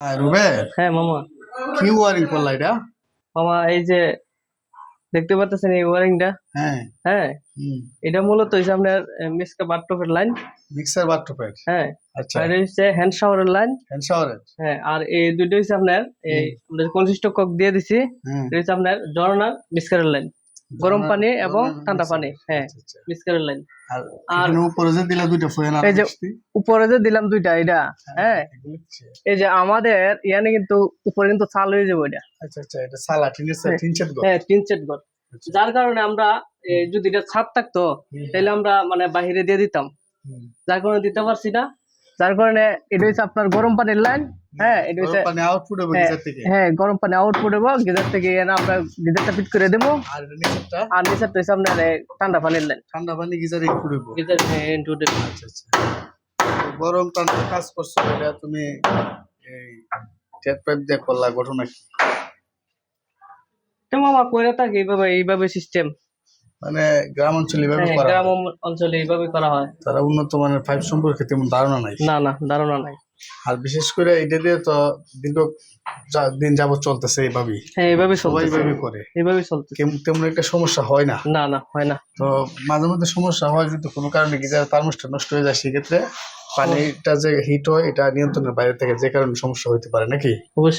রুবেল, হ্যাঁ মামা। কি ওয়ারিং করলা এটা? মামা এই যে দেখতে পাচ্ছেন এই ওয়ারিংটা। হ্যাঁ। হ্যাঁ, হুম। এটা মূলত হচ্ছে আপনার মিসকা বাথটবের লাইন। মিক্সার বাথটবের। হ্যাঁ, আচ্ছা। আর এটা হচ্ছে হ্যান্ড শাওয়ারের লাইন। হ্যান্ড শাওয়ারের। হ্যাঁ, আর এই দুইটা হচ্ছে আপনার এই আমরা কনসিস্ট কক দিয়ে দিছি। হুম। এটা হচ্ছে আপনার ঝর্ণার মিসকারের লাইন, গরম পানি এবং ঠান্ডা পানি। হ্যাঁ, আচ্ছা আচ্ছা। মিসকারের লাইন। আর আর এখানে উপরে যে দিলা দুইটা ফ্যান আর এই যে উপরে যে দিলাম দুইটা এটা। হ্যাঁ, এই যে আমাদের ইয়ানে কিন্তু উপরে কিন্তু চাল হয়ে যাবে এটা। আচ্ছা আচ্ছা, এটা সালা টিনের সেট, টিন সেট ঘর। হ্যাঁ, টিন সেট ঘর। যার কারণে আমরা যদি এটা ছাদ থাকতো তাহলে আমরা মানে বাহিরে দিয়ে দিতাম, যার কারণে দিতে পারছি না। যার কারণে এটা হচ্ছে আপনার গরম পানির লাইন। হ্যাঁ, এটা হচ্ছে পানি আউটপুট হবে গিজার থেকে। হ্যাঁ, গরম পানি আউটপুট হবে গিজার থেকে। এনে আমরা গিজারটা ফিট করে দেবো। আর নিচেরটা? আর নিচেরটা হচ্ছে আপনার ঠান্ডা পানির লাইন। ঠান্ডা পানি গিজারে ইনপুট হবে। গিজার ইনপুট হবে। আচ্ছা আচ্ছা। গরম পানি কাজ করছো, এটা তুমি এই ট্যাপ পাইপ দিয়ে করলা, ঘটনা কি? তো মামা কইরা থাকে এইভাবে সিস্টেম। মানে গ্রাম অঞ্চলে এইভাবে করা হয়। গ্রাম অঞ্চলে এইভাবে করা হয়। তারা উন্নত মানের পাইপ সম্পর্কে তেমন ধারণা নাই। না না, ধারণা নাই। আর বিশেষ করে এটা দিয়ে তো দীর্ঘ দিন যাবত চলতেছে এইভাবেই। হ্যাঁ, এইভাবে সবাই চলতেছে। এইভাবে করে। এইভাবে চলতেছে। তেমন একটা সমস্যা হয় না। না না, হয় না। তো মাঝে মধ্যে সমস্যা হয় যদি কোনো কারণে গিজার থার্মোস্ট্যাট নষ্ট হয়ে যায়, সেক্ষেত্রে পানিটা যে হিট হয় এটা নিয়ন্ত্রণের বাইরে থেকে, যে কারণে সমস্যা হইতে পারে নাকি? অবশ্যই।